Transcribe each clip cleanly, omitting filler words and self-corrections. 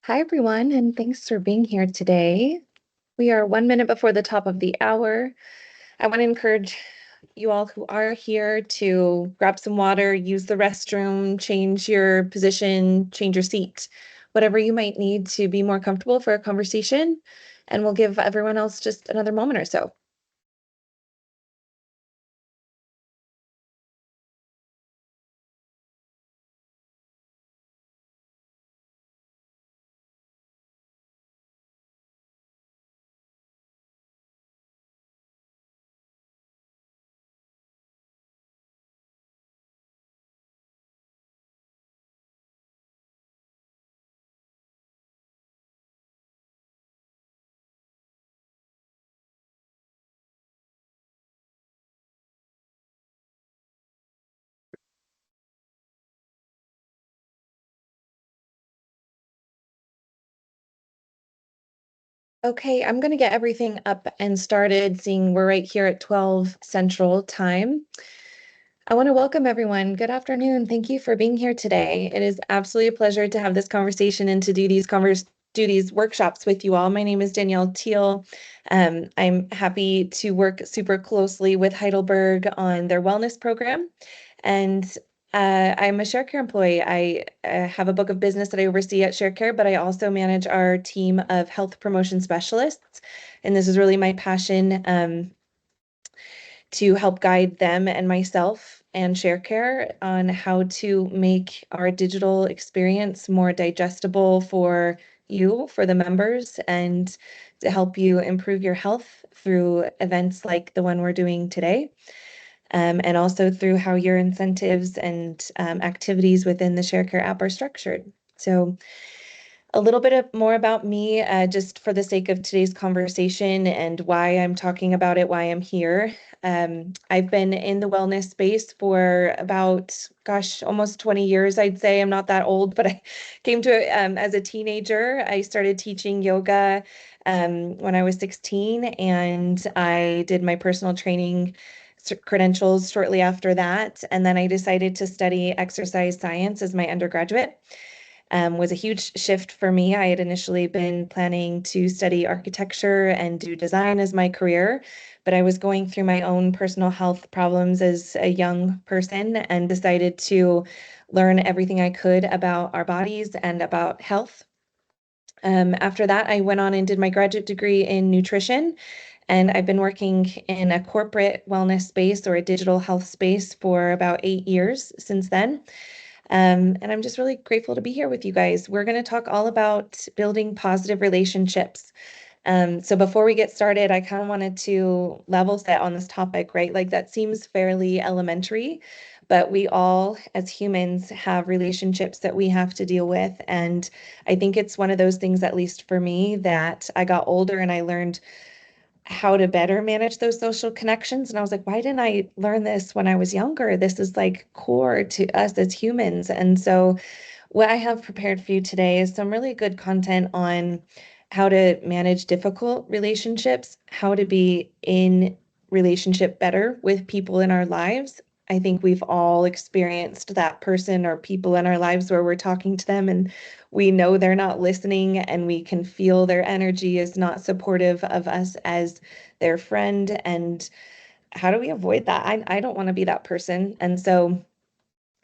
Hi, everyone, and thanks for being here today. We are 1 minute before the top of the hour. I want to encourage you all who are here to grab some water, use the restroom, change your position, change your seat, whatever you might need to be more comfortable for a conversation. And we'll give everyone else just another moment or so. Okay, I'm going to get everything up and started, seeing we're right here at 12 Central Time. I want to welcome everyone. Good afternoon. Thank you for being here today. It is absolutely a pleasure to have this conversation and to do these workshops with you all. My name is Danielle Teal. I'm happy to work super closely with Heidelberg on their wellness program. And I'm a Sharecare employee. I have a book of business that I oversee at Sharecare, but I also manage our team of health promotion specialists. And this is really my passion. To help guide them and myself and Sharecare on how to make our digital experience more digestible for you, for the members, and to help you improve your health through events like the one we're doing today. And also through how your incentives and activities within the Sharecare app are structured. So a little bit more about me, just for the sake of today's conversation and why I'm talking about it, why I'm here. I've been in the wellness space for about, gosh, almost 20 years, I'd say. I'm not that old, but I came to it as a teenager. I started teaching yoga when I was 16, and I did my personal training credentials shortly after that. And then I decided to study exercise science as my undergraduate. Was a huge shift for me. I had initially been planning to study architecture and do design as my career, but I was going through my own personal health problems as a young person and decided to learn everything I could about our bodies and about health. After that, I went on and did my graduate degree in nutrition, and I've been working in a corporate wellness space or a digital health space for about 8 years since then. And I'm just really grateful to be here with you guys. We're going to talk all about building positive relationships. So before we get started, I kind of wanted to level set on this topic, right? Like that seems fairly elementary, but we all, as humans, have relationships that we have to deal with. And I think it's one of those things, at least for me, that I got older and I learned how to better manage those social connections. And I was like, why didn't I learn this when I was younger? This is like core to us as humans. And so, what I have prepared for you today is some really good content on how to manage difficult relationships, how to be in relationship better with people in our lives. I think we've all experienced that person or people in our lives where we're talking to them and we know they're not listening and we can feel their energy is not supportive of us as their friend. And how do we avoid that? I don't want to be that person. And so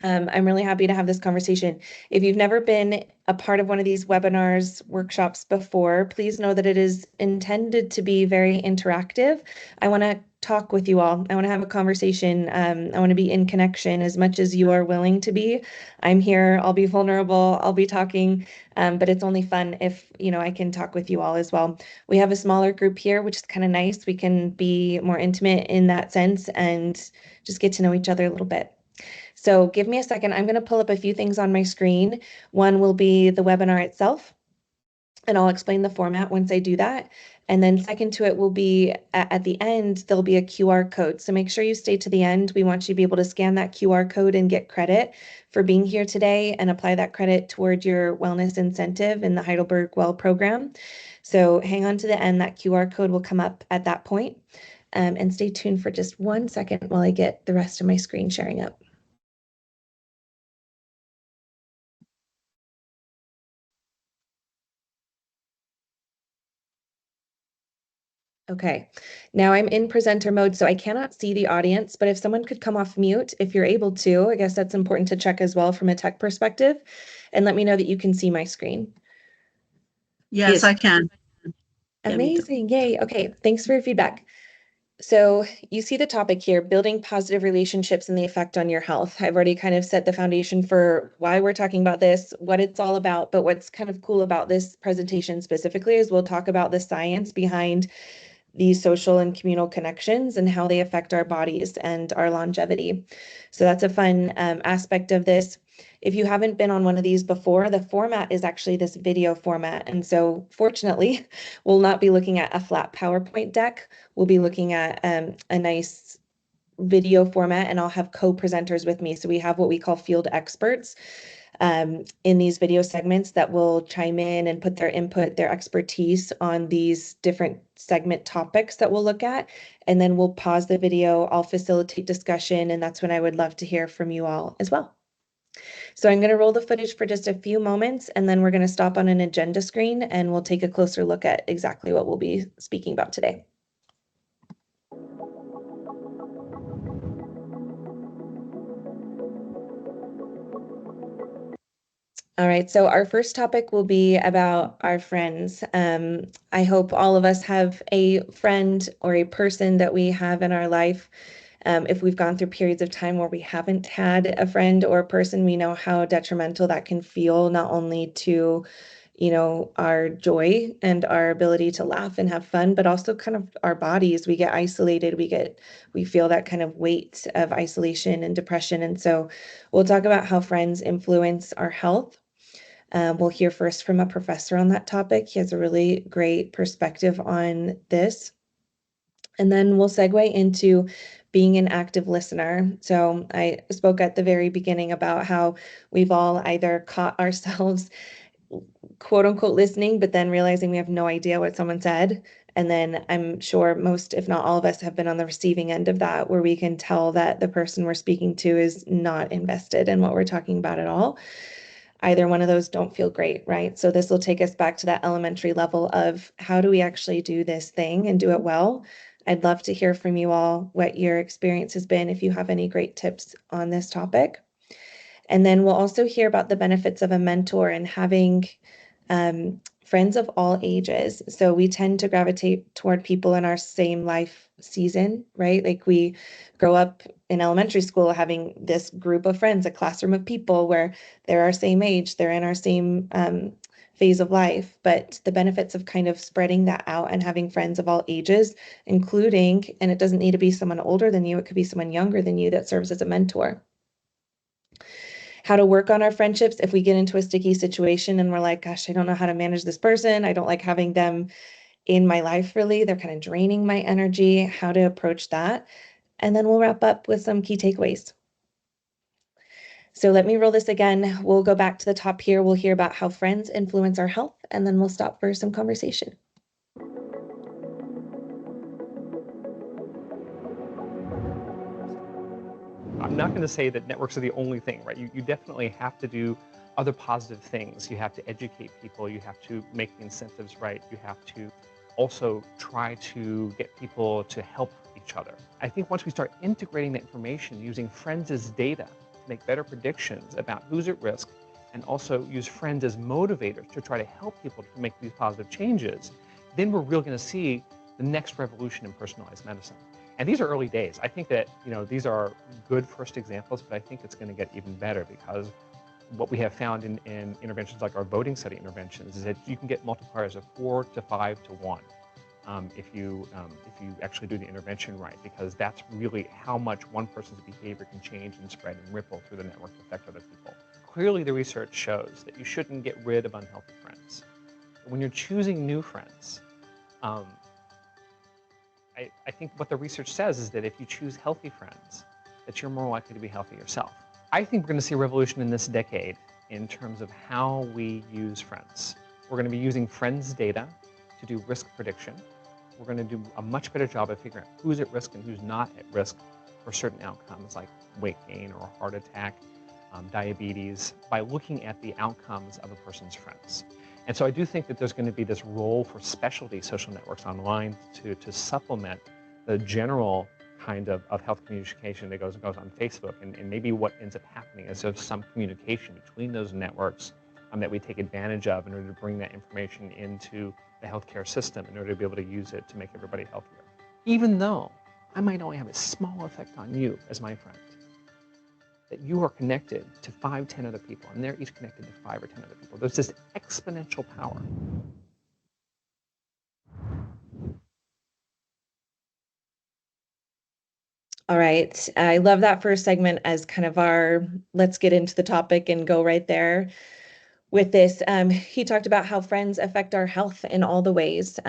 I'm really happy to have this conversation. If you've never been a part of one of these webinars, workshops before, please know that it is intended to be very interactive. I want to talk with you all. I want to have a conversation. I want to be in connection as much as you are willing to be. I'm here. I'll be vulnerable. I'll be talking, but it's only fun if, I can talk with you all as well. We have a smaller group here, which is kind of nice. We can be more intimate in that sense and just get to know each other a little bit. So give me a second. I'm going to pull up a few things on my screen. One will be the webinar itself, and I'll explain the format once I do that. And then second to it will be at the end, there'll be a QR code. So make sure you stay to the end. We want you to be able to scan that QR code and get credit for being here today and apply that credit toward your wellness incentive in the Heidelberg Well program. So hang on to the end. That QR code will come up at that point. And stay tuned for just 1 second while I get the rest of my screen sharing up. Okay, now I'm in presenter mode, so I cannot see the audience, but if someone could come off mute, if you're able to, I guess that's important to check as well from a tech perspective, and let me know that you can see my screen. Yes, I can. Yeah, me too. Amazing, yay. Okay, thanks for your feedback. So you see the topic here, building positive relationships and the effect on your health. I've already kind of set the foundation for why we're talking about this, what it's all about, but what's kind of cool about this presentation specifically is we'll talk about the science behind these social and communal connections and how they affect our bodies and our longevity. So that's a fun aspect of this. If you haven't been on one of these before, the format is actually this video format. And so fortunately, we'll not be looking at a flat PowerPoint deck. We'll be looking at a nice video format, and I'll have co-presenters with me. So we have what we call field experts in these video segments that will chime in and put their input, their expertise on these different segment topics that we'll look at. And then we'll pause the video, I'll facilitate discussion, and that's when I would love to hear from you all as well. So I'm going to roll the footage for just a few moments, and then we're going to stop on an agenda screen and we'll take a closer look at exactly what we'll be speaking about today. All right, so our first topic will be about our friends. I hope all of us have a friend or a person that we have in our life. If we've gone through periods of time where we haven't had a friend or a person, we know how detrimental that can feel, not only to, our joy and our ability to laugh and have fun, but also kind of our bodies. We get isolated, we feel that kind of weight of isolation and depression. And so we'll talk about how friends influence our health. We'll hear first from a professor on that topic. He has a really great perspective on this. And then we'll segue into being an active listener. So I spoke at the very beginning about how we've all either caught ourselves quote unquote listening, but then realizing we have no idea what someone said. And then I'm sure most, if not all of us, have been on the receiving end of that, where we can tell that the person we're speaking to is not invested in what we're talking about at all. Either one of those don't feel great, right? So this will take us back to that elementary level of how do we actually do this thing and do it well? I'd love to hear from you all what your experience has been, if you have any great tips on this topic. And then we'll also hear about the benefits of a mentor and having friends of all ages. So we tend to gravitate toward people in our same life season, right? Like we grow up in elementary school having this group of friends, a classroom of people where they're our same age, they're in our same phase of life. But the benefits of kind of spreading that out and having friends of all ages, including, and it doesn't need to be someone older than you, it could be someone younger than you that serves as a mentor. How to work on our friendships if we get into a sticky situation and we're like, gosh, I don't know how to manage this person. I don't like having them in my life, really. They're kind of draining my energy, how to approach that. And then we'll wrap up with some key takeaways. So let me roll this again. We'll go back to the top here. We'll hear about how friends influence our health, and then we'll stop for some conversation. I'm not going to say that networks are the only thing, right? You definitely have to do other positive things. You have to educate people. You have to make the incentives right. You have to also try to get people to help each other. I think once we start integrating the information, using friends as data to make better predictions about who's at risk, and also use friends as motivators to try to help people to make these positive changes, then we're really going to see the next revolution in personalized medicine. And these are early days. I think that, these are good first examples, but I think it's going to get even better, because what we have found in interventions like our voting study interventions is that you can get multipliers of 4 to 5 to 1 if you actually do the intervention right, because that's really how much one person's behavior can change and spread and ripple through the network to affect other people. Clearly, the research shows that you shouldn't get rid of unhealthy friends. When you're choosing new friends, I think what the research says is that if you choose healthy friends, that you're more likely to be healthy yourself. I think we're going to see a revolution in this decade in terms of how we use friends. We're going to be using friends data to do risk prediction. We're going to do a much better job of figuring out who's at risk and who's not at risk for certain outcomes like weight gain or a heart attack, diabetes, by looking at the outcomes of a person's friends. And so I do think that there's going to be this role for specialty social networks online to supplement the general kind of health communication that goes on Facebook. And maybe what ends up happening is there's some communication between those networks that we take advantage of in order to bring that information into the healthcare system in order to be able to use it to make everybody healthier. Even though I might only have a small effect on you as my friend, that you are connected to 5, 10 other people, and they're each connected to 5 or 10 other people. There's this exponential power. All right. I love that first segment as kind of our let's get into the topic and go right there with this. He talked about how friends affect our health in all the ways.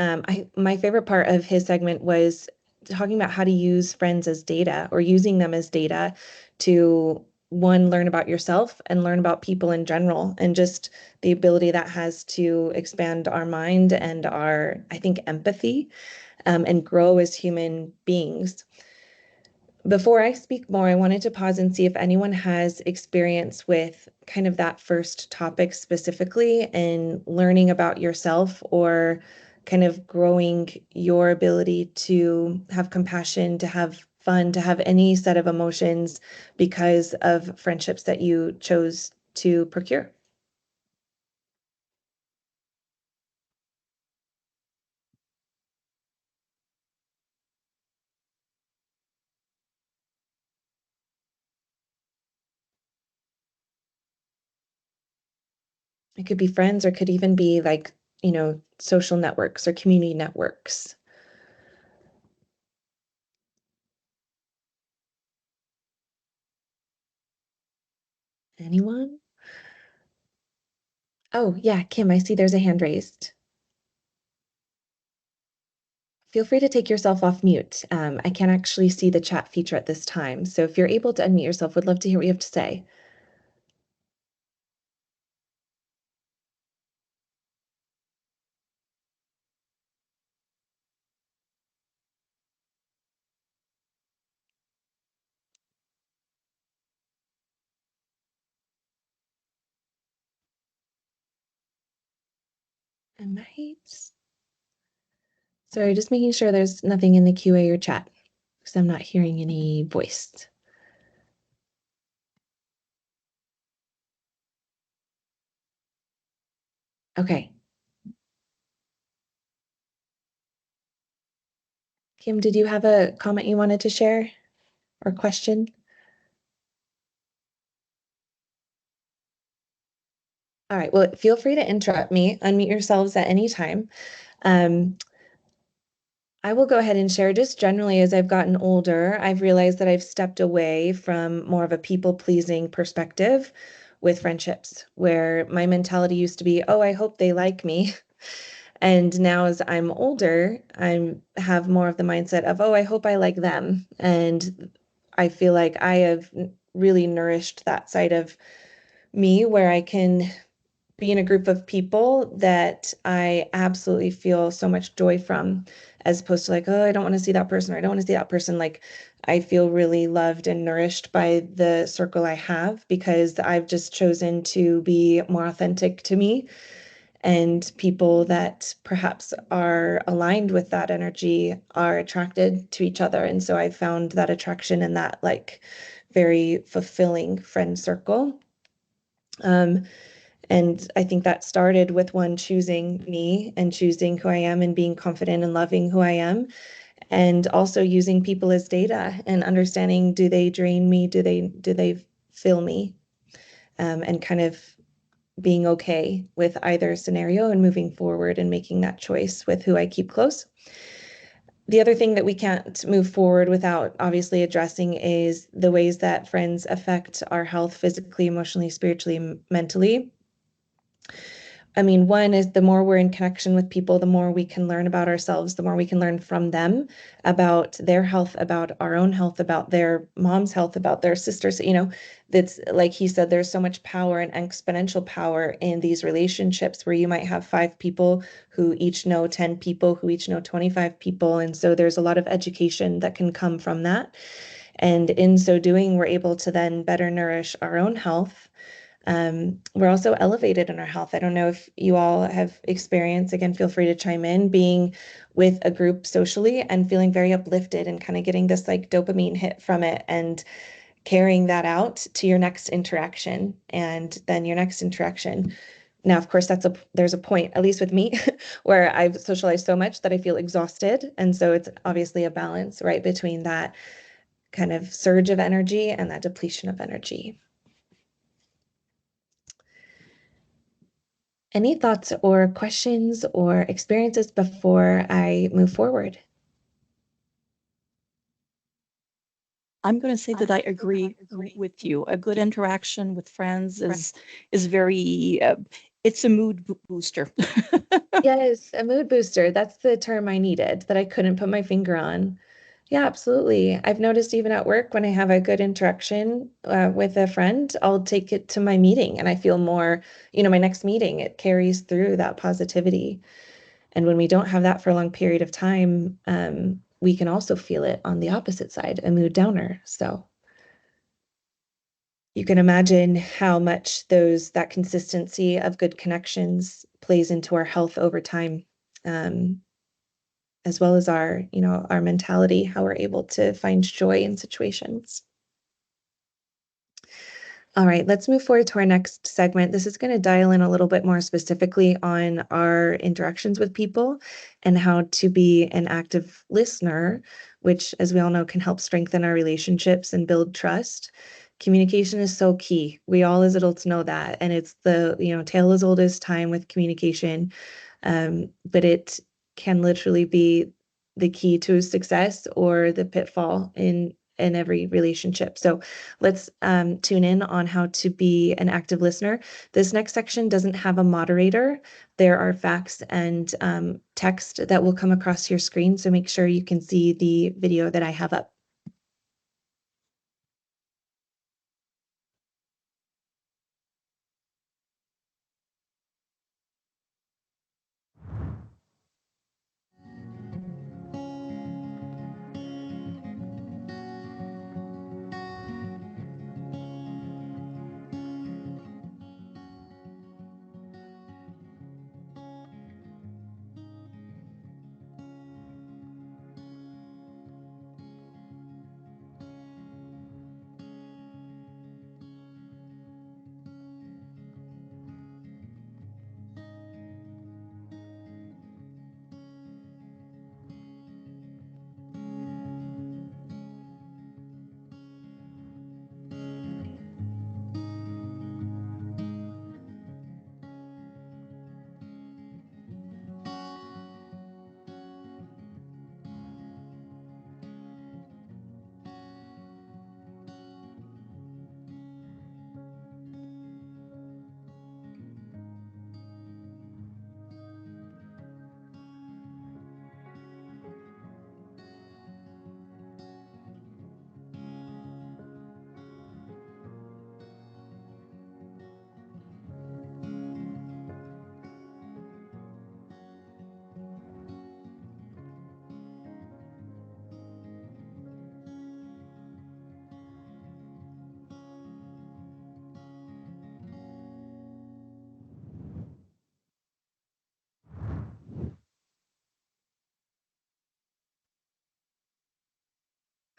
My favorite part of his segment was talking about how to use friends as data or using them as data to one, learn about yourself and learn about people in general, and just the ability that has to expand our mind and our, I think, empathy, and grow as human beings. Before I speak more, I wanted to pause and see if anyone has experience with kind of that first topic specifically and learning about yourself or kind of growing your ability to have compassion, to have fun, to have any set of emotions because of friendships that you chose to procure. It could be friends or could even be like, social networks or community networks. Anyone? Oh, yeah, Kim, I see there's a hand raised. Feel free to take yourself off mute. I can't actually see the chat feature at this time. So if you're able to unmute yourself, would love to hear what you have to say. I might. Sorry, just making sure there's nothing in the QA or chat because I'm not hearing any voice. Okay. Kim, did you have a comment you wanted to share or question? All right, well, feel free to interrupt me, unmute yourselves at any time. I will go ahead and share just generally as I've gotten older, I've realized that I've stepped away from more of a people-pleasing perspective with friendships, where my mentality used to be, oh, I hope they like me. And now as I'm older, I have more of the mindset of, oh, I hope I like them. And I feel like I have really nourished that side of me where I can be in a group of people that I absolutely feel so much joy from, as opposed to like, oh, I don't want to see that person or I don't want to see that person. Like, I feel really loved and nourished by the circle I have because I've just chosen to be more authentic to me. And people that perhaps are aligned with that energy are attracted to each other. And so I found that attraction in that like very fulfilling friend circle. Um, and I think that started with one choosing me and choosing who I am and being confident and loving who I am, and also using people as data and understanding, do they drain me? Do they fill me? And kind of being okay with either scenario and moving forward and making that choice with who I keep close. The other thing that we can't move forward without obviously addressing is the ways that friends affect our health physically, emotionally, spiritually, mentally. I mean, one is the more we're in connection with people, the more we can learn about ourselves, the more we can learn from them about their health, about our own health, about their mom's health, about their sisters. That's like he said, there's so much power and exponential power in these relationships where you might have 5 people who each know 10 people, who each know 25 people. And so there's a lot of education that can come from that. And in so doing, we're able to then better nourish our own health, We're also elevated in our health. I don't know if you all have experienced, again, feel free to chime in, being with a group socially and feeling very uplifted and kind of getting this like dopamine hit from it and carrying that out to your next interaction and then your next interaction. Now, of course, there's a point, at least with me, where I've socialized so much that I feel exhausted. And so it's obviously a balance, right, between that kind of surge of energy and that depletion of energy. Any thoughts or questions or experiences before I move forward? I'm going to say that I agree with you. A good interaction with friends is very, it's a mood booster. Yes, a mood booster. That's the term I needed that I couldn't put my finger on. Yeah, absolutely. I've noticed even at work when I have a good interaction with a friend, I'll take it to my meeting and I feel more, my next meeting, it carries through that positivity. And when we don't have that for a long period of time, we can also feel it on the opposite side, a mood downer. So you can imagine how much that consistency of good connections plays into our health over time, um, as well as our mentality, how we're able to find joy in situations. All right, let's move forward to our next segment. This is going to dial in a little bit more specifically on our interactions with people and how to be an active listener, which, as we all know, can help strengthen our relationships and build trust. Communication is so key. We all as adults know that. And it's the, tale as old as time with communication. But it can literally be the key to success or the pitfall in every relationship. So let's tune in on how to be an active listener. This next section doesn't have a moderator. There are facts and text that will come across your screen. So make sure you can see the video that I have up.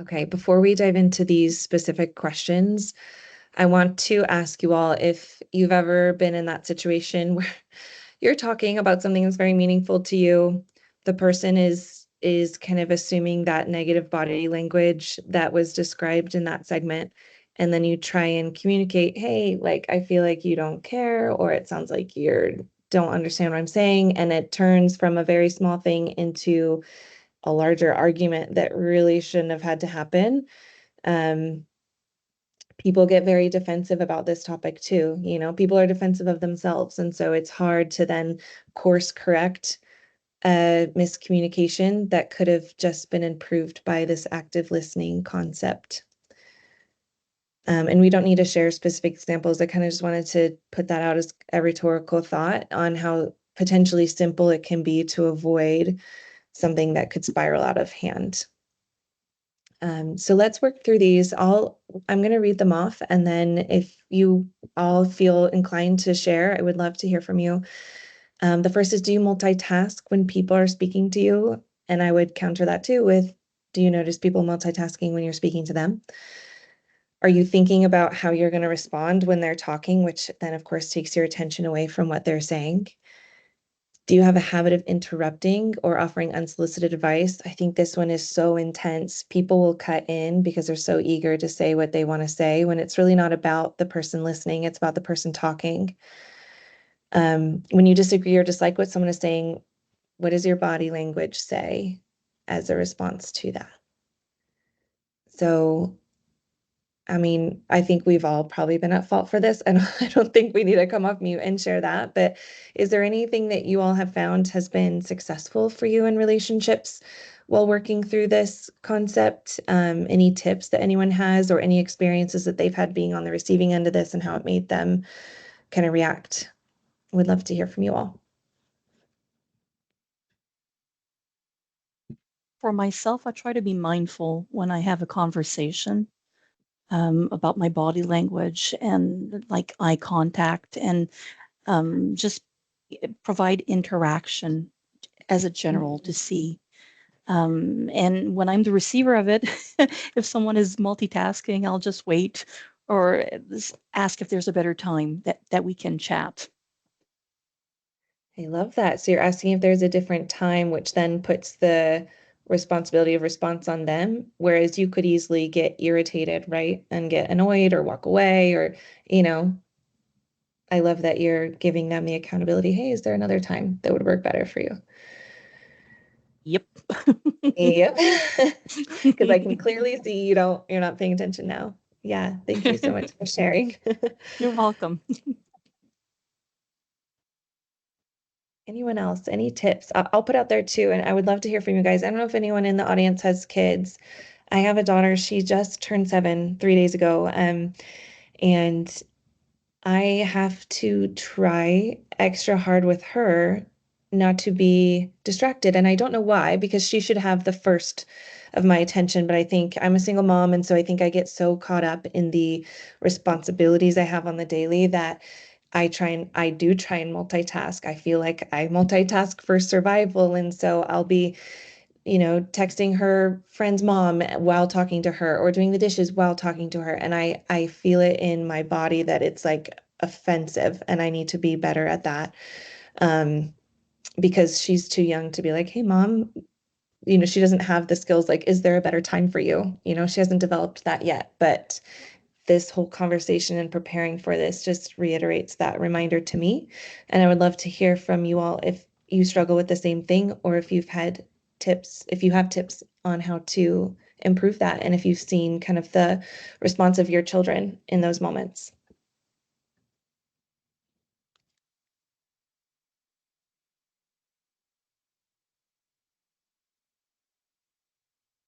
Okay, before we dive into these specific questions, I want to ask you all if you've ever been in that situation where you're talking about something that's very meaningful to you. The person is kind of assuming that negative body language that was described in that segment. And then you try and communicate, hey, like, I feel like you don't care, or it sounds like you don't understand what I'm saying. And it turns from a very small thing into a larger argument that really shouldn't have had to happen. Um, People get very defensive about this topic too. People are defensive of themselves. And so it's hard to then course correct a miscommunication that could have just been improved by this active listening concept. And we don't need to share specific examples. I kind of just wanted to put that out as a rhetorical thought on how potentially simple it can be to avoid something that could spiral out of hand. So let's work through these. I'm going to read them off, and then if you all feel inclined to share, I would love to hear from you. The first is, do you multitask when people are speaking to you? And I would counter that too with, do you notice people multitasking when you're speaking to them? Are you thinking about how you're going to respond when they're talking, which then, of course, takes your attention away from what they're saying? Do you have a habit of interrupting or offering unsolicited advice? I think this one is so intense. People will cut in because they're so eager to say what they want to say when it's really not about the person listening, it's about the person talking. When you disagree or dislike what someone is saying, what does your body language say as a response to that? So, I mean, I think we've all probably been at fault for this, and I don't think we need to come off mute and share that. But is there anything that you all have found has been successful for you in relationships while working through this concept? Any tips that anyone has, or any experiences that they've had being on the receiving end of this and how it made them kind of react? Would love to hear from you all. For myself, I try to be mindful when I have a conversation about my body language and like eye contact, and just provide interaction as a general to see. And when I'm the receiver of it, if someone is multitasking, I'll just wait or ask if there's a better time that we can chat. I love that. So you're asking if there's a different time, which then puts the responsibility of response on them, whereas you could easily get irritated, right? And get annoyed or walk away or, you know, I love that you're giving them the accountability. Hey, is there another time that would work better for you? Yep. Yep. Because I can clearly see you're not paying attention now. Yeah, thank you so much for sharing. You're welcome. Anyone else? Any tips? I'll put out there too, and I would love to hear from you guys. I don't know if anyone in the audience has kids. I have a daughter. She just turned 7 3 days ago. And I have to try extra hard with her not to be distracted. And I don't know why, because she should have the first of my attention. But I think I'm a single mom. And so I think I get so caught up in the responsibilities I have on the daily that I do try and multitask. I feel like I multitask for survival. And so I'll be texting her friend's mom while talking to her or doing the dishes while talking to her. And I feel it in my body that it's like offensive and I need to be better at that. Because she's too young to be like, hey, mom, she doesn't have the skills. Like, is there a better time for you? She hasn't developed that yet. But this whole conversation and preparing for this just reiterates that reminder to me. And I would love to hear from you all if you struggle with the same thing or if you have tips on how to improve that and if you've seen kind of the response of your children in those moments.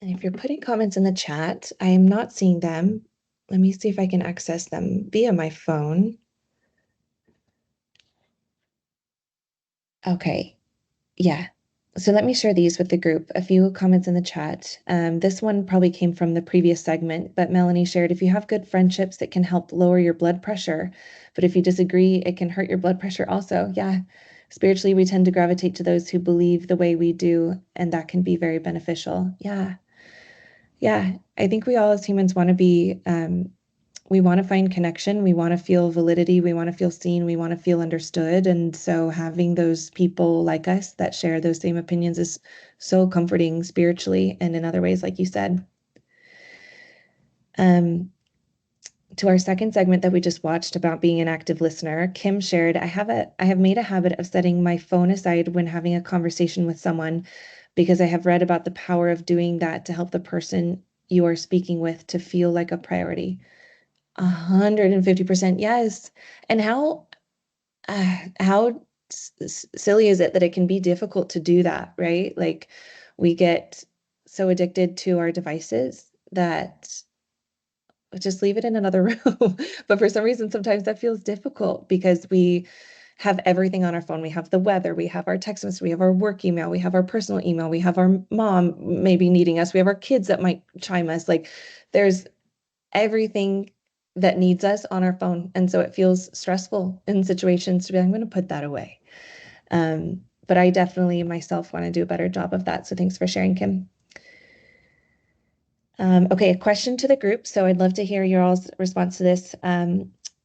And if you're putting comments in the chat, I am not seeing them. Let me see if I can access them via my phone. Okay. Yeah. So let me share these with the group. A few comments in the chat. This one probably came from the previous segment, but Melanie shared, if you have good friendships, it can help lower your blood pressure. But if you disagree, it can hurt your blood pressure also. Yeah. Spiritually, we tend to gravitate to those who believe the way we do, and that can be very beneficial. Yeah. Yeah. I think we all as humans want to we want to find connection. We want to feel validity. We want to feel seen. We want to feel understood. And so having those people like us that share those same opinions is so comforting spiritually and in other ways, like you said. To our second segment that we just watched about being an active listener, Kim shared, I have made a habit of setting my phone aside when having a conversation with someone because I have read about the power of doing that to help the person you are speaking with to feel like a priority. 150% yes. And how silly is it that it can be difficult to do that, right? Like we get so addicted to our devices that just leave it in another room. But for some reason, sometimes that feels difficult because we have everything on our phone. We have the weather, we have our text message, we have our work email, we have our personal email, we have our mom maybe needing us, we have our kids that might chime us. Like there's everything that needs us on our phone. And so it feels stressful in situations to be like, I'm going to put that away. But I definitely myself want to do a better job of that. So thanks for sharing, Kim. Okay, a question to the group. So I'd love to hear your all's response to this.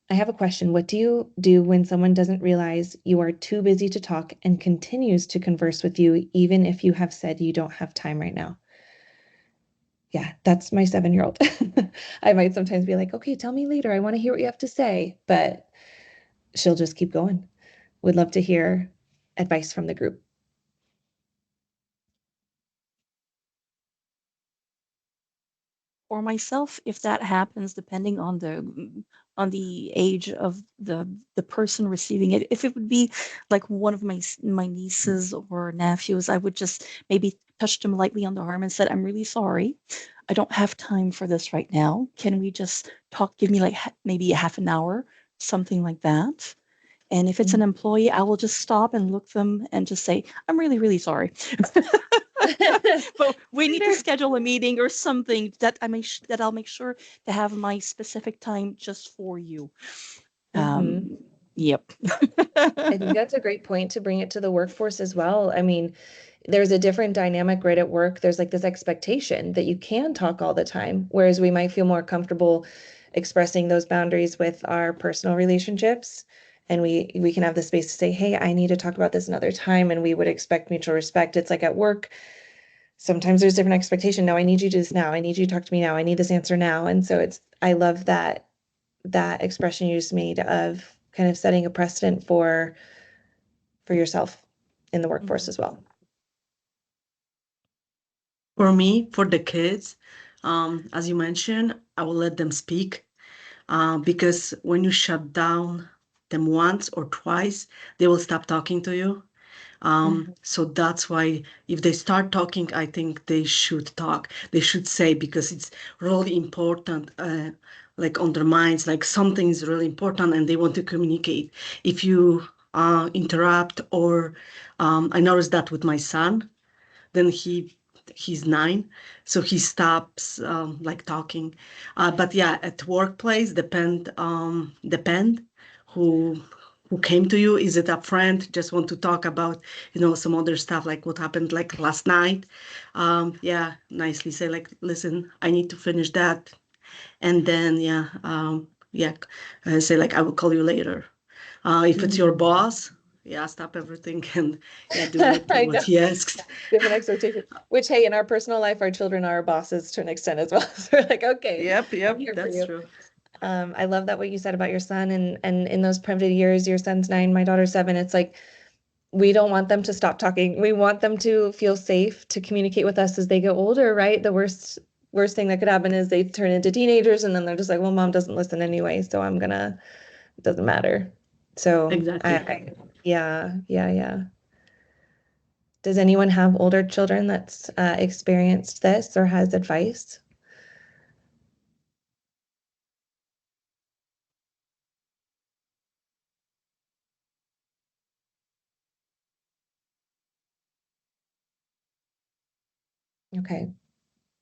I have a question. What do you do when someone doesn't realize you are too busy to talk and continues to converse with you, even if you have said you don't have time right now? Yeah, that's my 7-year-old. I might sometimes be like, okay, tell me later. I want to hear what you have to say, but she'll just keep going. Would love to hear advice from the group. For myself, if that happens, depending on the age of the person receiving it, if it would be like one of my nieces or nephews, I would just maybe touch them lightly on the arm and said, "I'm really sorry. I don't have time for this right now. Can we just talk? Give me like maybe a half an hour, something like that." And if it's an employee, I will just stop and look them and just say, "I'm really, really sorry." But we need to schedule a meeting or something that I'll make sure to have my specific time just for you. Yep. I think that's a great point to bring it to the workforce as well. I mean, there's a different dynamic right at work. There's like this expectation that you can talk all the time, whereas we might feel more comfortable expressing those boundaries with our personal relationships. And we can have the space to say, hey, I need to talk about this another time. And we would expect mutual respect. It's like at work, sometimes there's different expectation. No, I need you to do this now. I need you to talk to me now. I need this answer now. And so I love that expression you just made of kind of setting a precedent for yourself in the workforce as well. For me, for the kids, as you mentioned, I will let them speak because when you shut down them once or twice, they will stop talking to you. So that's why if they start talking, I think they should talk. They should say, because it's really important, like on their minds, like something is really important and they want to communicate. If you interrupt or I noticed that with my son, then he's 9, so he stops like talking. But yeah, at workplace, depend who came to you. Is it a friend just want to talk about some other stuff, like what happened like last night? Yeah, nicely say like, listen, I need to finish that, and then say like, I will call you later. If it's your boss, yeah, stop everything and do what he asks. Different expectation. Which, hey, in our personal life, our children are our bosses to an extent as well. So we're like, okay. Yep, I'm here for that's you. true. I love that what you said about your son, and in those primitive years, your son's 9, my daughter's 7. It's like we don't want them to stop talking. We want them to feel safe to communicate with us as they get older, right? The worst thing that could happen is they turn into teenagers and then they're just like, well, mom doesn't listen anyway, so it doesn't matter. So Exactly. yeah. Does anyone have older children that's experienced this or has advice? Okay.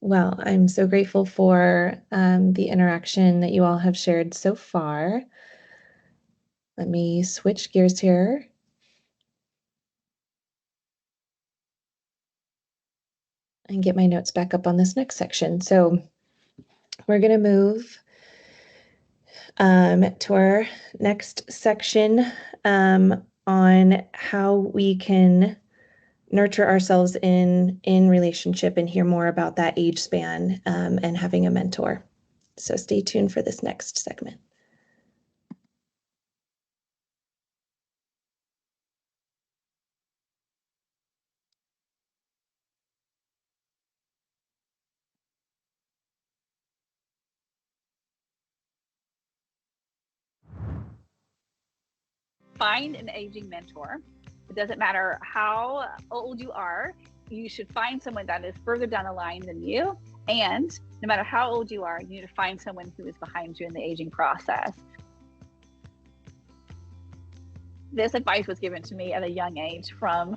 Well, I'm so grateful for the interaction that you all have shared so far. Let me switch gears here. And get my notes back up on this next section. So we're going to move to our next section on how we can nurture ourselves in relationship and hear more about that age span and having a mentor. So stay tuned for this next segment. Find an aging mentor. It doesn't matter how old you are, you should find someone that is further down the line than you. And no matter how old you are, you need to find someone who is behind you in the aging process. this advice was given to me at a young age from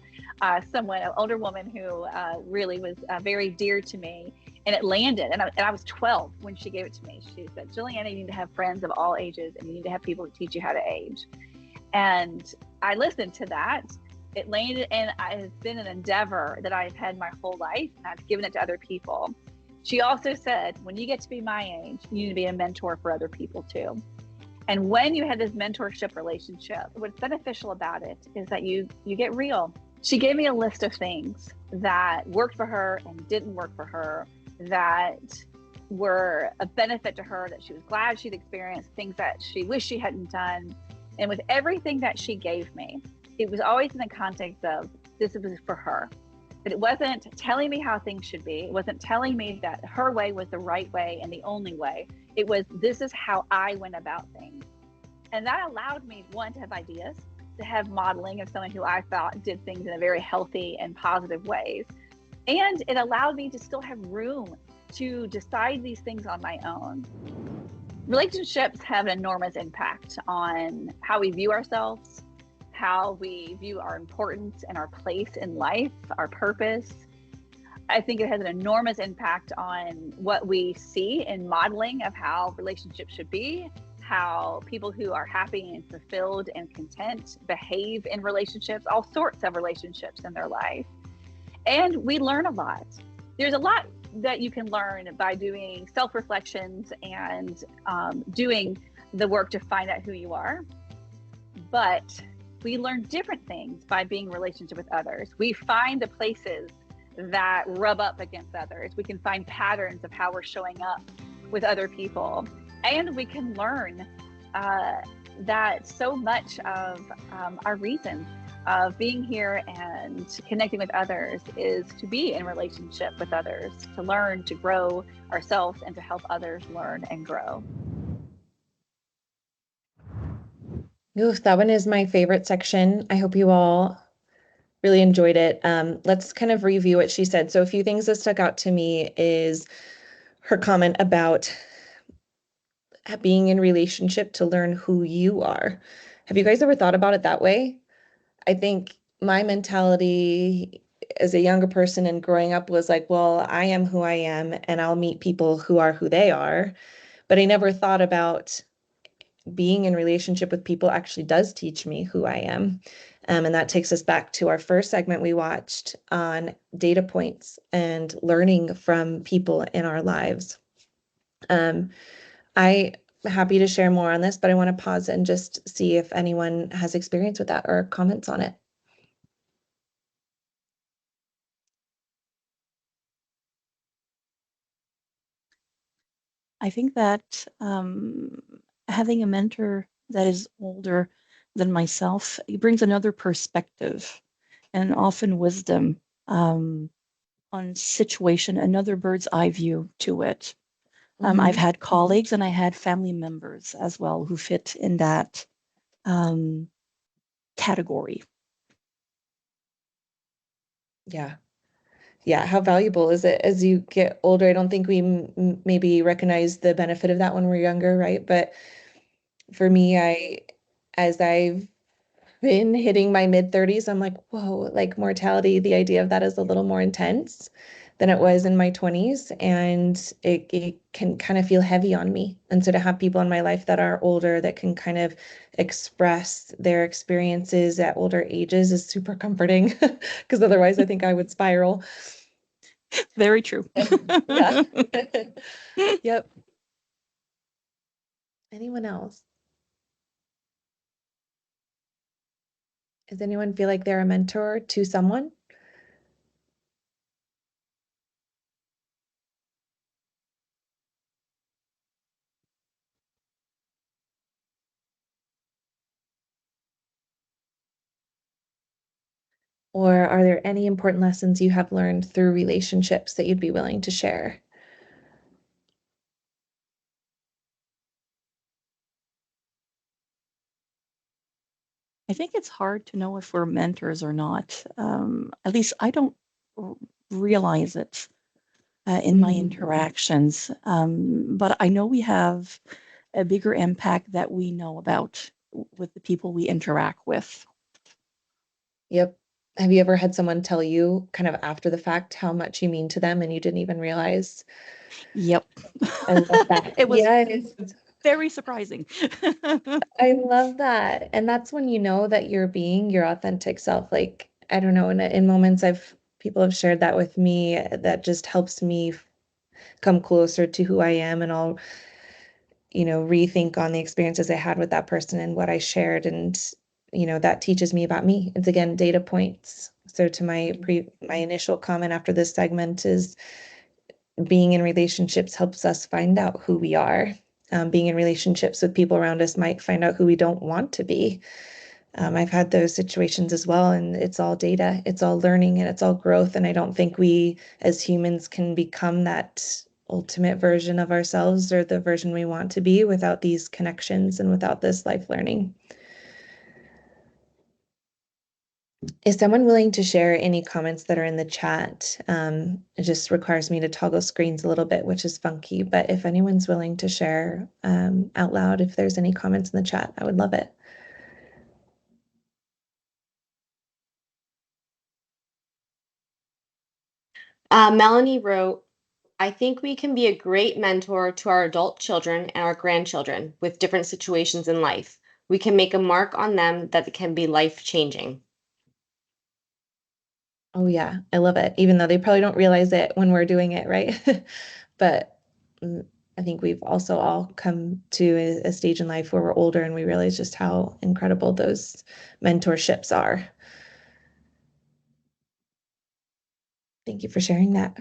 someone, an older woman who really was very dear to me. And it landed. And I was 12 when she gave it to me. She said, Juliana, you need to have friends of all ages, and you need to have people who teach you how to age. And I listened to that. It landed, and it's been an endeavor that I've had my whole life, and I've given it to other people. She also said, when you get to be my age, you need to be a mentor for other people too. And when you have this mentorship relationship, what's beneficial about it is that you get real. She gave me a list of things that worked for her and didn't work for her, that were a benefit to her, that she was glad she'd experienced, things that she wished she hadn't done. And with everything that she gave me, it was always in the context of this was for her. But it wasn't telling me how things should be. It wasn't telling me that her way was the right way and the only way. It was, this is how I went about things. And that allowed me, one, to have ideas, to have modeling of someone who I thought did things in a very healthy and positive ways. And it allowed me to still have room to decide these things on my own. Relationships have an enormous impact on how we view ourselves, how we view our importance and our place in life, our purpose. I think it has an enormous impact on what we see in modeling of how relationships should be, how people who are happy and fulfilled and content behave in relationships, all sorts of relationships in their life. And we learn a lot. There's a lot that you can learn by doing self-reflections and doing the work to find out who you are. But we learn different things by being in relationship with others. We find the places that rub up against others. We can find patterns of how we're showing up with other people. And we can learn that so much of our reason of being here and connecting with others is to be in relationship with others, to learn, to grow ourselves, and to help others learn and grow. Oof, that one is my favorite section. I hope you all really enjoyed it. Let's kind of review what she said. So a few things that stuck out to me is her comment about being in relationship to learn who you are. Have you guys ever thought about it that way? I think my mentality as a younger person and growing up was like, well, I am who I am and I'll meet people who are who they are. But I never thought about being in relationship with people actually does teach me who I am. And that takes us back to our first segment we watched on data points and learning from people in our lives. I'm happy to share more on this, but I want to pause and just see if anyone has experience with that or comments on it. I think that having a mentor that is older than myself, it brings another perspective and often wisdom on situation, another bird's eye view to it. I've had colleagues and I had family members as well who fit in that category. Yeah. Yeah. How valuable is it as you get older? I don't think we maybe recognize the benefit of that when we're younger, right? But for me, as I've been hitting my mid-30s, I'm like, whoa, like mortality, the idea of that is a little more intense than it was in my 20s. And it can kind of feel heavy on me. And so to have people in my life that are older that can kind of express their experiences at older ages is super comforting because otherwise I think I would spiral. Very true. Yeah. Yep. Anyone else? Does anyone feel like they're a mentor to someone? Or are there any important lessons you have learned through relationships that you'd be willing to share? I think it's hard to know if we're mentors or not. At least I don't realize it in my interactions. But I know we have a bigger impact that we know about with the people we interact with. Yep. Have you ever had someone tell you kind of after the fact how much you mean to them and you didn't even realize? Yep. I love that. It was Yes. very surprising. I love that. And that's when you know that you're being your authentic self. Like, I don't know, in moments people have shared that with me that just helps me come closer to who I am, and I'll, rethink on the experiences I had with that person and what I shared, and that teaches me about me. It's again data points. So to my initial comment after this segment is being in relationships helps us find out who we are. Being in relationships with people around us might find out who we don't want to be. I've had those situations as well, and it's all data, it's all learning, and it's all growth. And I don't think we as humans can become that ultimate version of ourselves or the version we want to be without these connections and without this life learning. Is someone willing to share any comments that are in the chat? It just requires me to toggle screens a little bit, which is funky. But if anyone's willing to share out loud, if there's any comments in the chat, I would love it. Melanie wrote, I think we can be a great mentor to our adult children and our grandchildren with different situations in life. We can make a mark on them that can be life-changing. Oh yeah, I love it. Even though they probably don't realize it when we're doing it, right? But I think we've also all come to a stage in life where we're older and we realize just how incredible those mentorships are. Thank you for sharing that.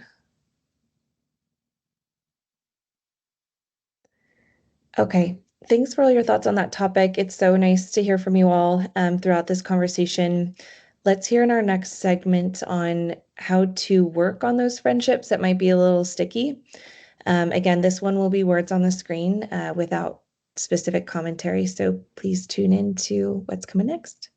Okay, thanks for all your thoughts on that topic. It's so nice to hear from you all throughout this conversation. Let's hear in our next segment on how to work on those friendships that might be a little sticky. Again, this one will be words on the screen without specific commentary, so please tune in to what's coming next.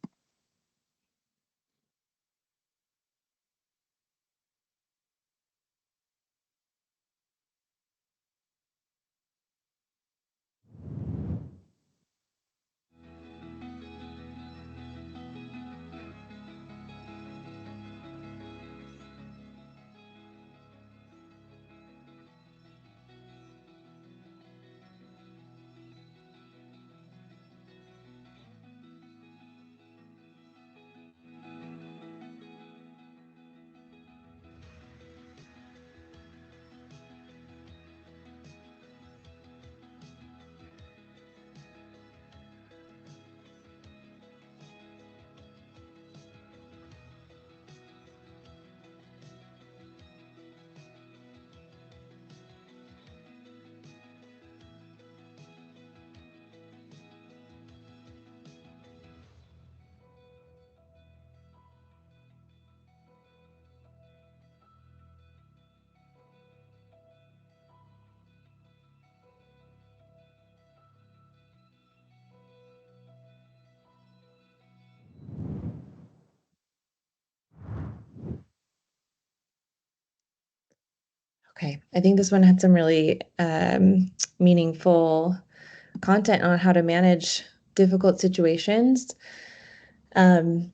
Okay, I think this one had some really meaningful content on how to manage difficult situations. And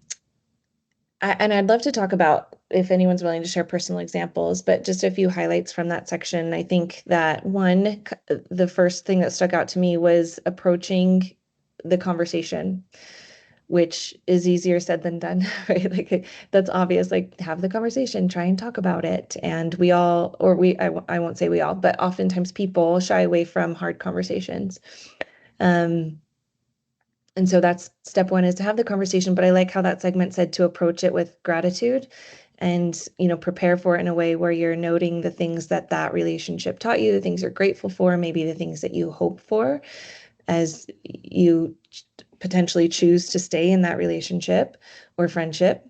I'd love to talk about if anyone's willing to share personal examples, but just a few highlights from that section. I think that the first thing that stuck out to me was approaching the conversation, which is easier said than done, right? Like that's obvious, like have the conversation, try and talk about it. And we all, or we, I won't say we all, but oftentimes people shy away from hard conversations. And so that's step one, is to have the conversation. But I like how that segment said to approach it with gratitude and, prepare for it in a way where you're noting the things that that relationship taught you, the things you're grateful for, maybe the things that you hope for as you potentially choose to stay in that relationship or friendship.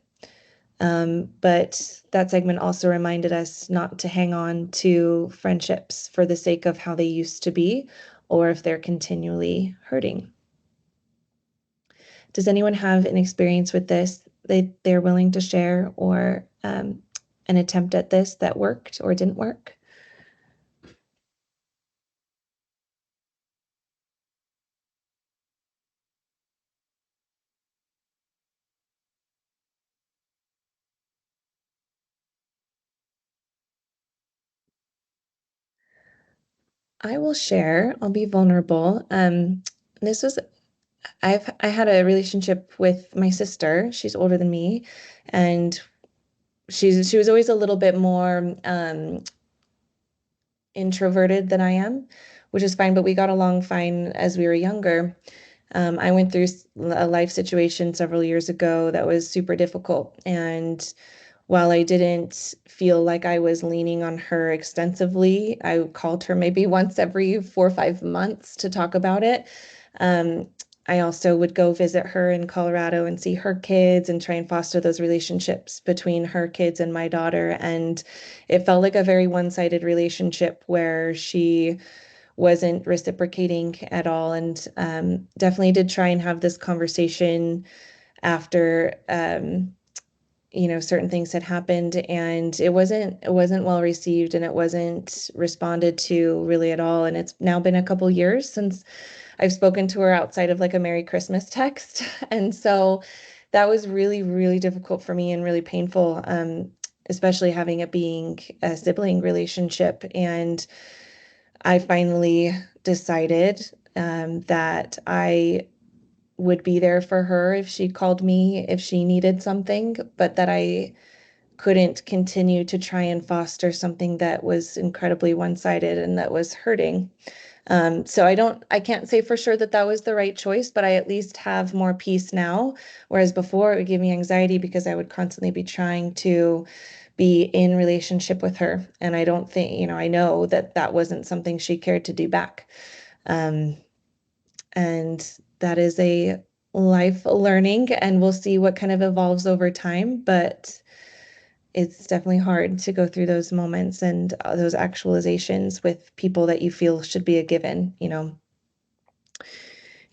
But that segment also reminded us not to hang on to friendships for the sake of how they used to be, or if they're continually hurting. Does anyone have an experience with this they're willing to share, or an attempt at this that worked or didn't work? I will share. I'll be vulnerable. This was I had a relationship with my sister. She's older than me, and she was always a little bit more introverted than I am, which is fine, but we got along fine as we were younger. I went through a life situation several years ago that was super difficult, and while I didn't feel like I was leaning on her extensively, I called her maybe once every 4 or 5 months to talk about it. Um, I also would go visit her in Colorado and see her kids and try and foster those relationships between her kids and my daughter. And it felt like a very one-sided relationship where she wasn't reciprocating at all. And definitely did try and have this conversation after certain things had happened, and it wasn't well received, and it wasn't responded to really at all. And it's now been a couple years since I've spoken to her outside of like a Merry Christmas text. And so that was really, really difficult for me and really painful, especially having it being a sibling relationship. And I finally decided that I would be there for her if she called me, if she needed something, but that I couldn't continue to try and foster something that was incredibly one-sided and that was hurting. So I can't say for sure that that was the right choice, but I at least have more peace now. Whereas before it would give me anxiety because I would constantly be trying to be in relationship with her. And I don't think, I know that that wasn't something she cared to do back. Um, and that is a life learning, and we'll see what kind of evolves over time. But it's definitely hard to go through those moments and those actualizations with people that you feel should be a given,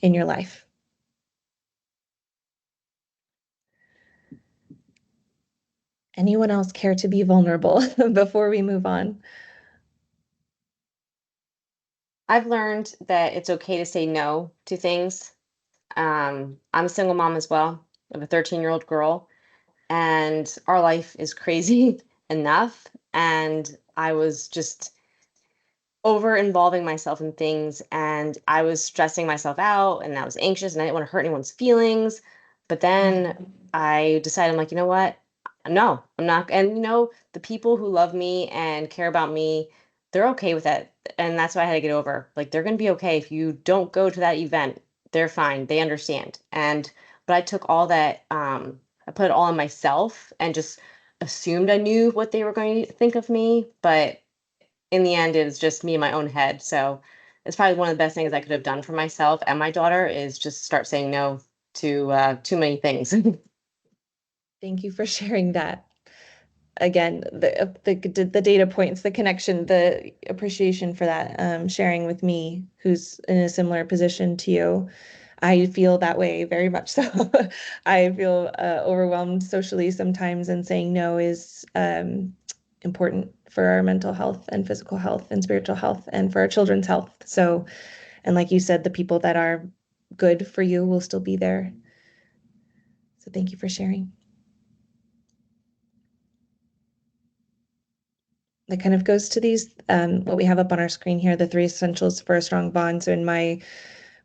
in your life. Anyone else care to be vulnerable before we move on? I've learned that it's okay to say no to things. I'm a single mom as well. I have a 13-year-old girl, and our life is crazy enough. And I was just over involving myself in things, and I was stressing myself out, and I was anxious, and I didn't want to hurt anyone's feelings. But then I decided, I'm like, you know what? No, I'm not. And the people who love me and care about me, they're okay with that. And that's what I had to get over. Like, they're going to be okay if you don't go to that event. They're fine. They understand. But I took all that, I put it all on myself and just assumed I knew what they were going to think of me. But in the end, it was just me in my own head. So it's probably one of the best things I could have done for myself and my daughter is just start saying no to too many things. Thank you for sharing that. Again, the data points, the connection, the appreciation for that, sharing with me, who's in a similar position to you. I feel that way very much so. I feel overwhelmed socially sometimes, and saying no is important for our mental health and physical health and spiritual health and for our children's health. So, and like you said, the people that are good for you will still be there. So thank you for sharing. That kind of goes to these, what we have up on our screen here, the 3 essentials for a strong bond. So in my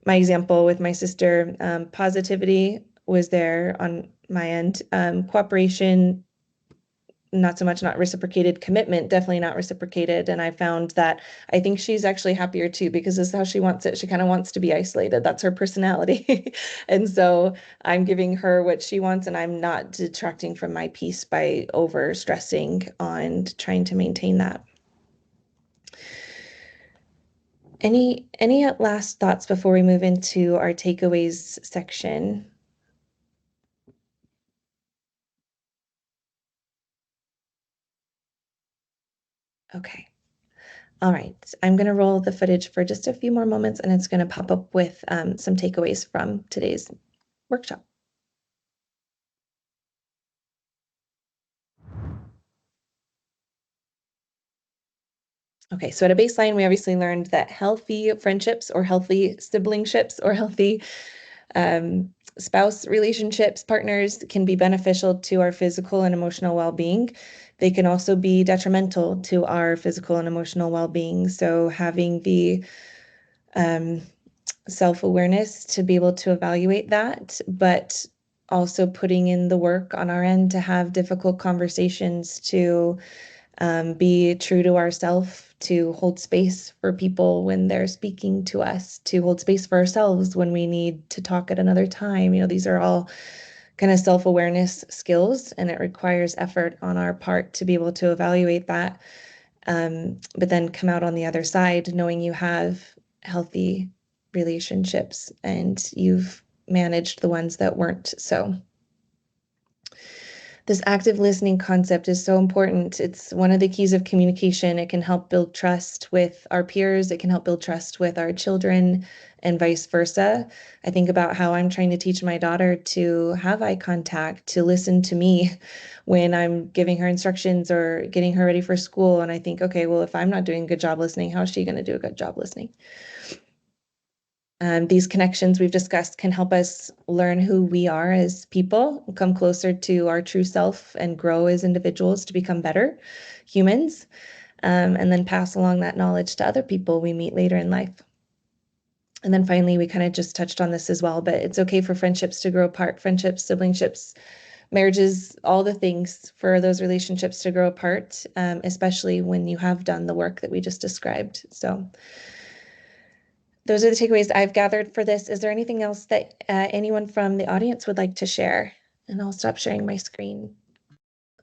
example with my sister, positivity was there on my end. Cooperation, not so much, not reciprocated. Commitment, definitely not reciprocated. And I found that I think she's actually happier too, because this is how she wants it. She kind of wants to be isolated. That's her personality. And so I'm giving her what she wants, and I'm not detracting from my peace by over stressing on trying to maintain that. Any last thoughts before we move into our takeaways section? Okay. All right. I'm going to roll the footage for just a few more moments, and it's going to pop up with some takeaways from today's workshop. Okay, so at a baseline, we obviously learned that healthy friendships or healthy siblingships or healthy spouse relationships, partners, can be beneficial to our physical and emotional well-being. they can also be detrimental to our physical and emotional well-being. So having the self-awareness to be able to evaluate that, but also putting in the work on our end to have difficult conversations, to be true to ourselves, to hold space for people when they're speaking to us, to hold space for ourselves when we need to talk at another time. These are all kind of self-awareness skills, and it requires effort on our part to be able to evaluate that. But then come out on the other side knowing you have healthy relationships and you've managed the ones that weren't. So this active listening concept is so important. It's one of the keys of communication. It can help build trust with our peers. It can help build trust with our children and vice versa. I think about how I'm trying to teach my daughter to have eye contact, to listen to me when I'm giving her instructions or getting her ready for school. And I think, okay, well, if I'm not doing a good job listening, how is she going to do a good job listening? These connections we've discussed can help us learn who we are as people, come closer to our true self, and grow as individuals to become better humans, and then pass along that knowledge to other people we meet later in life. And then finally, we kind of just touched on this as well, but it's okay for friendships to grow apart, friendships, siblingships, marriages, all the things for those relationships to grow apart, especially when you have done the work that we just described. So those are the takeaways I've gathered for this. Is there anything else that anyone from the audience would like to share? And I'll stop sharing my screen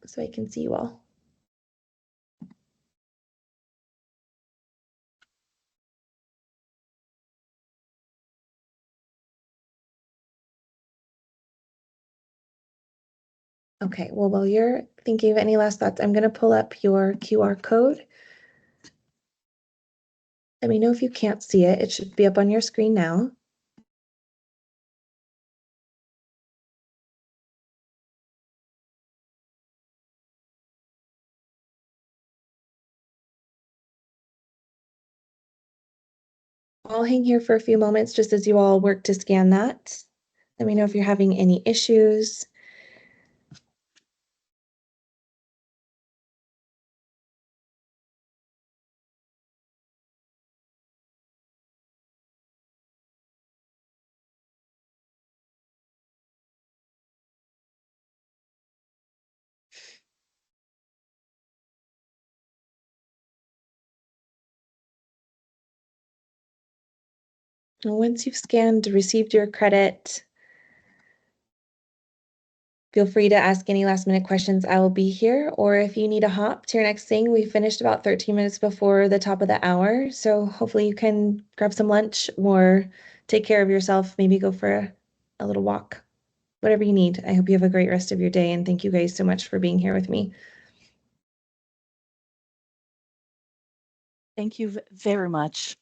so I can see you all. Okay, well, while you're thinking of any last thoughts, I'm going to pull up your QR code. Let me know if you can't see it. It should be up on your screen now. I'll hang here for a few moments just as you all work to scan that. Let me know if you're having any issues. And once you've scanned, received your credit, feel free to ask any last minute questions. I will be here. Or if you need a hop to your next thing, we finished about 13 minutes before the top of the hour. So hopefully you can grab some lunch or take care of yourself, maybe go for a little walk, whatever you need. I hope you have a great rest of your day. And thank you guys so much for being here with me. Thank you very much.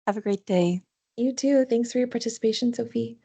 Have a great day. You too. Thanks for your participation, Sophie.